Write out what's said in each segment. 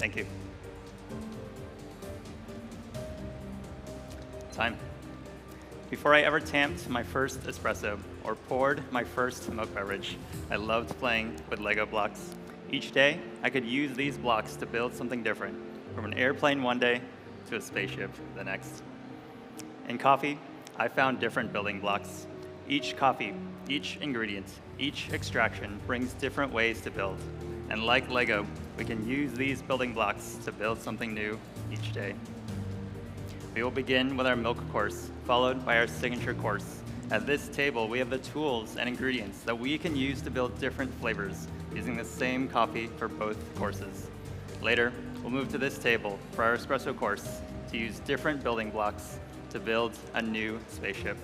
Thank you. Time. Before I ever tamped my first espresso or poured my first milk beverage, I loved playing with Lego blocks. Each day, I could use these blocks to build something different, from an airplane one day to a spaceship the next. In coffee, I found different building blocks. Each coffee, each ingredient, each extraction brings different ways to build. And like Lego, we can use these building blocks to build something new each day. We will begin with our milk course, followed by our signature course. At this table, we have the tools and ingredients that we can use to build different flavors, using the same coffee for both courses. Later, we'll move to this table for our espresso course to use different building blocks to build a new spaceship.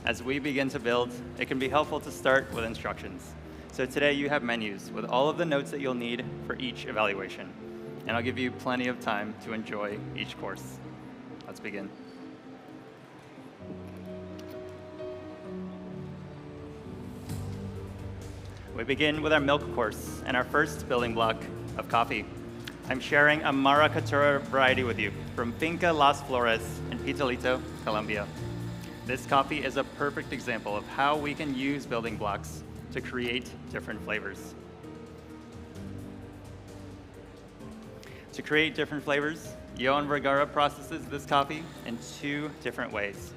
As we begin to build, it can be helpful to start with instructions. So today you have menus with all of the notes that you'll need for each evaluation. And I'll give you plenty of time to enjoy each course. Let's begin. We begin with our milk course and our first building block of coffee. I'm sharing a Maracatura variety with you from Finca Las Flores in Pitalito, Colombia. This coffee is a perfect example of how we can use building blocks to create different flavors. To create different flavors, Cheon Vergara processes this coffee in two different ways.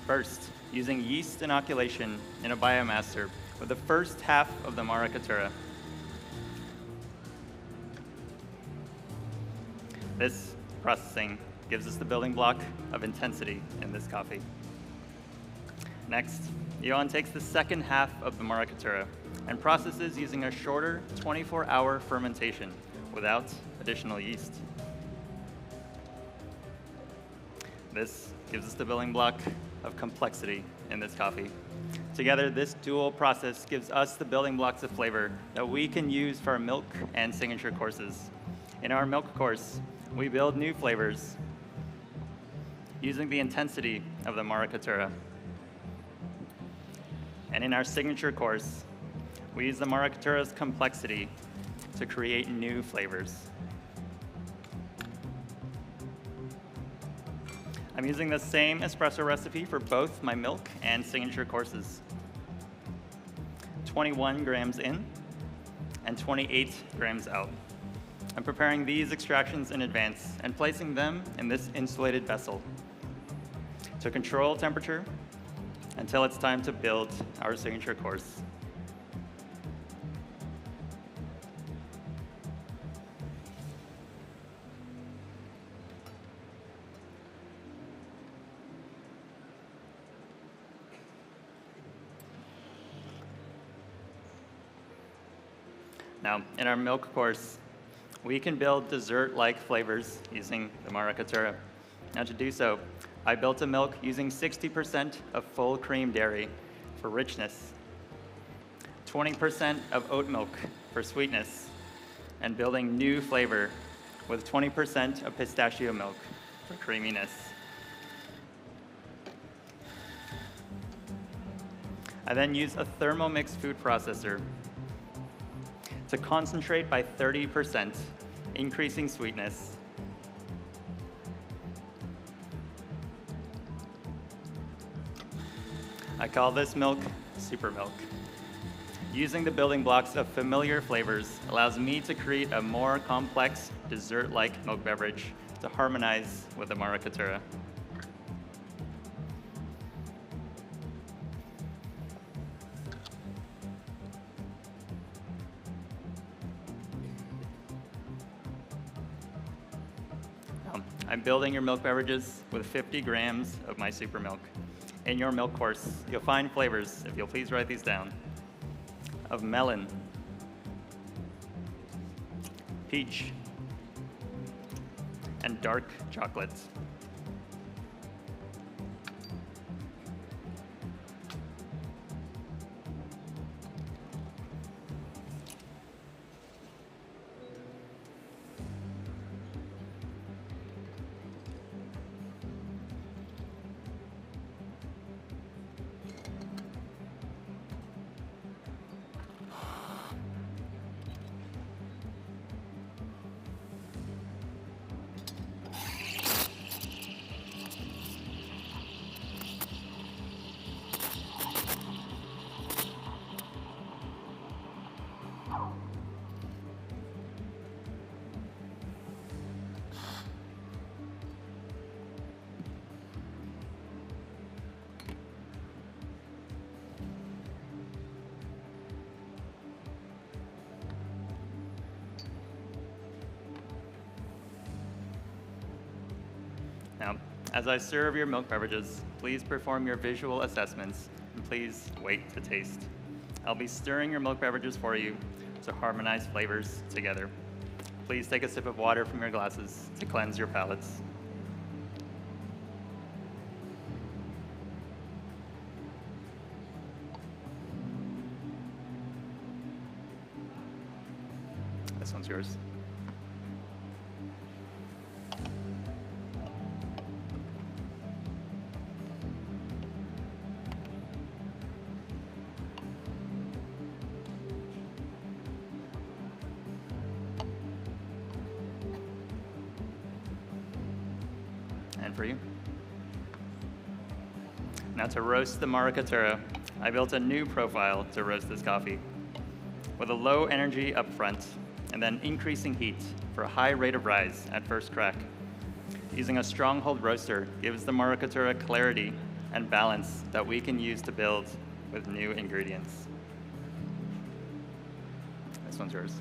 First, using yeast inoculation in a biomaster with the first half of the Maracatura. This processing gives us the building block of intensity in this coffee. Next, Cheon takes the second half of the Maracatura and processes using a shorter 24-hour fermentation without additional yeast. This gives us the building block of complexity in this coffee. Together, this dual process gives us the building blocks of flavor that we can use for our milk and signature courses. In our milk course, we build new flavors using the intensity of the Maracatura. And in our signature course, we use the Maracatura's complexity to create new flavors. I'm using the same espresso recipe for both my milk and signature courses. 21 grams in and 28 grams out. I'm preparing these extractions in advance and placing them in this insulated vessel to control temperature until it's time to build our signature course. Now, in our milk course, we can build dessert-like flavors using the Maracatura. Now, to do so, I built a milk using 60% of full cream dairy for richness, 20% of oat milk for sweetness, and building new flavor with 20% of pistachio milk for creaminess. I then use a Thermomix food processor to concentrate by 30%, increasing sweetness. I call this milk super milk. Using the building blocks of familiar flavors allows me to create a more complex dessert-like milk beverage to harmonize with the Maracatura. I'm building your milk beverages with 50 grams of my super milk. In your milk course, you'll find flavors, if you'll please write these down, of melon, peach, and dark chocolate. Now, as I serve your milk beverages, please perform your visual assessments and please wait to taste. I'll be stirring your milk beverages for you to harmonize flavors together. Please take a sip of water from your glasses to cleanse your palates. This one's yours. And for you. Now to roast the Maracatura, I built a new profile to roast this coffee. With a low energy up front, and then increasing heat for a high rate of rise at first crack. Using a stronghold roaster gives the Maracatura clarity and balance that we can use to build with new ingredients. This one's yours.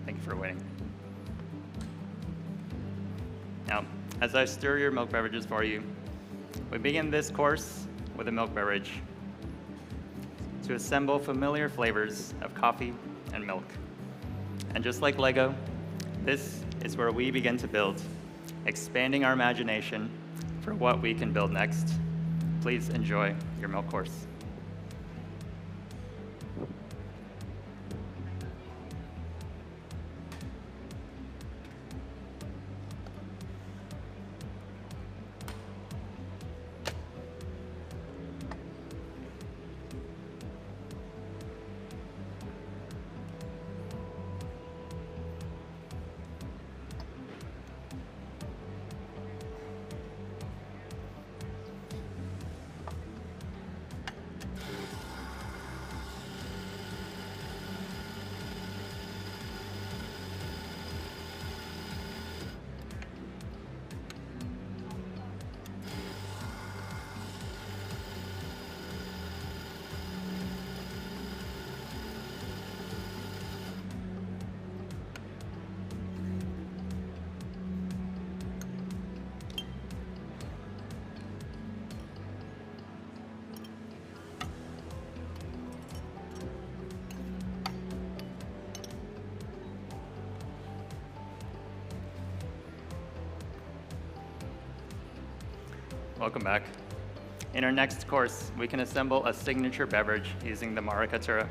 Thank you for waiting. Now, as I stir your milk beverages for you, we begin this course with a milk beverage to assemble familiar flavors of coffee and milk. And just like Lego, this is where we begin to build, expanding our imagination for what we can build next. Please enjoy your milk course. Welcome back. In our next course, we can assemble a signature beverage using the Maracatura.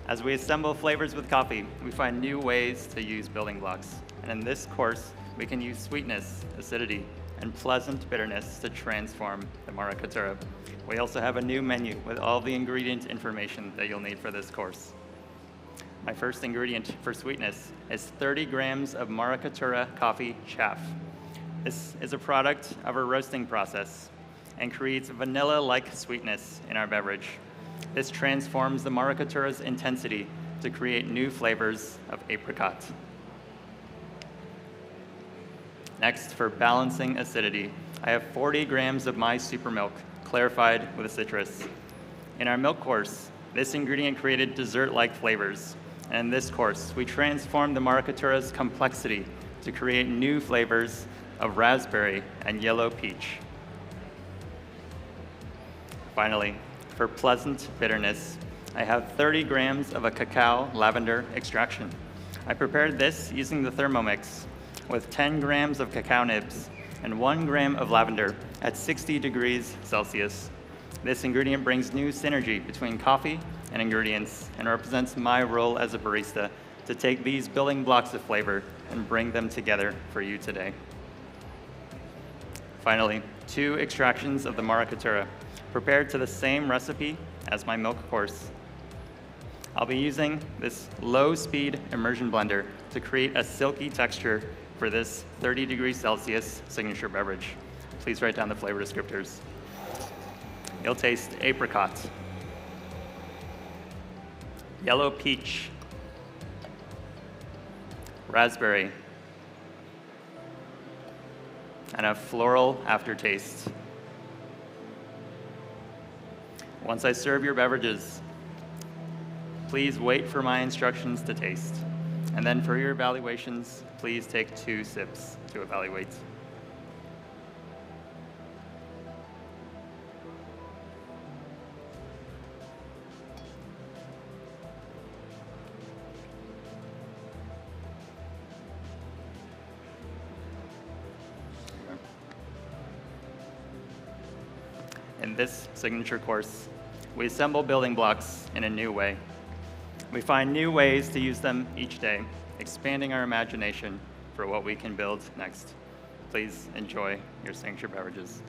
As we assemble flavors with coffee, we find new ways to use building blocks. And in this course, we can use sweetness, acidity, and pleasant bitterness to transform the Maracatura. We also have a new menu with all the ingredient information that you'll need for this course. My first ingredient for sweetness is 30 grams of Maracatura coffee chaff. This is a product of our roasting process and creates vanilla-like sweetness in our beverage. This transforms the Maracatura's intensity to create new flavors of apricot. Next, for balancing acidity, I have 40 grams of my super milk, clarified with a citrus. In our milk course, this ingredient created dessert-like flavors. And in this course, we transformed the Maracatura's complexity to create new flavors of raspberry and yellow peach. Finally, for pleasant bitterness, I have 30 grams of a cacao lavender extraction. I prepared this using the Thermomix with 10 grams of cacao nibs and 1 gram of lavender at 60 degrees Celsius. This ingredient brings new synergy between coffee and ingredients and represents my role as a barista to take these building blocks of flavor and bring them together for you today. Finally, 2 extractions of the Maracatura, prepared to the same recipe as my milk course. I'll be using this low-speed immersion blender to create a silky texture for this 30 degrees Celsius signature beverage. Please write down the flavor descriptors. You'll taste apricot, yellow peach, raspberry, and a floral aftertaste. Once I serve your beverages, please wait for my instructions to taste. And then for your evaluations, please take 2 sips to evaluate. In this signature course, we assemble building blocks in a new way. We find new ways to use them each day, expanding our imagination for what we can build next. Please enjoy your signature beverages.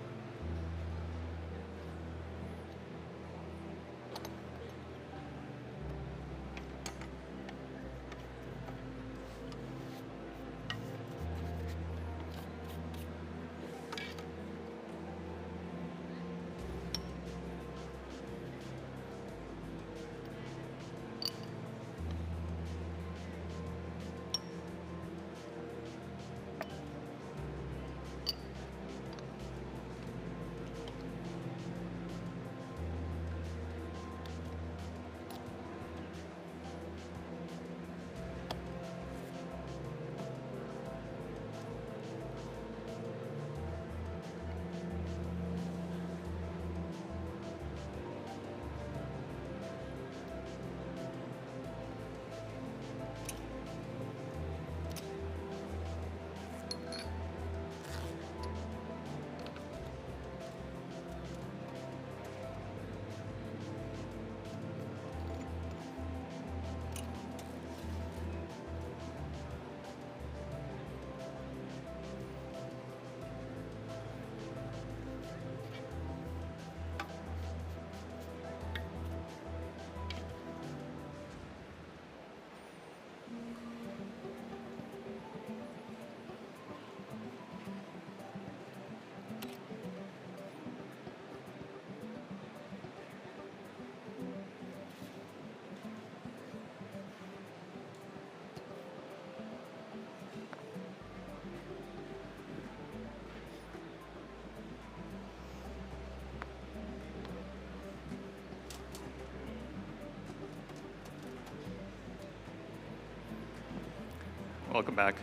Welcome back.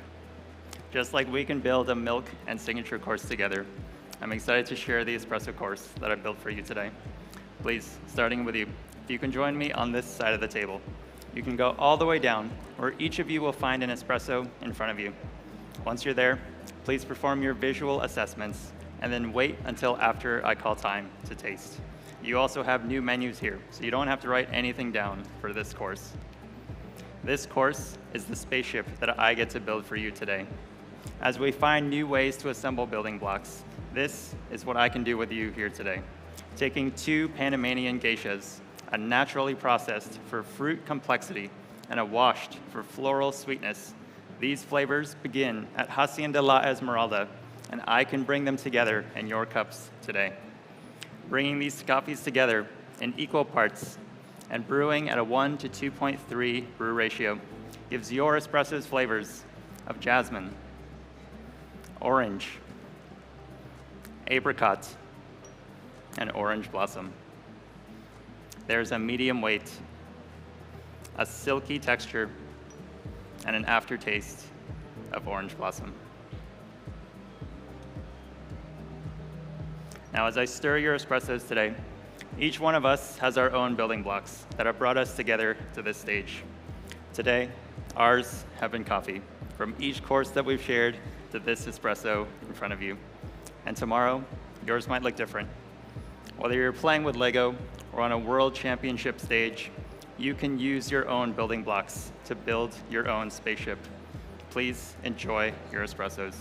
Just like we can build a milk and signature course together, I'm excited to share the espresso course that I built for you today. Please, starting with you, if you can join me on this side of the table. You can go all the way down, where each of you will find an espresso in front of you. Once you're there, please perform your visual assessments, and then wait until after I call time to taste. You also have new menus here, so you don't have to write anything down for this course. This course is the spaceship that I get to build for you today. As we find new ways to assemble building blocks, this is what I can do with you here today. Taking 2 Panamanian geishas, a naturally processed for fruit complexity and a washed for floral sweetness, these flavors begin at Hacienda La Esmeralda, and I can bring them together in your cups today. Bringing these coffees together in equal parts and brewing at a 1 to 2.3 brew ratio gives your espresso's flavors of jasmine, orange, apricot, and orange blossom. There's a medium weight, a silky texture, and an aftertaste of orange blossom. Now, as I stir your espressos today, each one of us has our own building blocks that have brought us together to this stage. Today, ours have been coffee, from each course that we've shared to this espresso in front of you. And tomorrow, yours might look different. Whether you're playing with Lego or on a world championship stage, you can use your own building blocks to build your own spaceship. Please enjoy your espressos.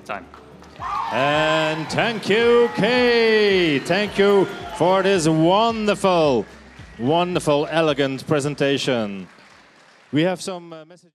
Time. And thank you, Kay. Thank you for this wonderful, wonderful, elegant presentation. We have some messages.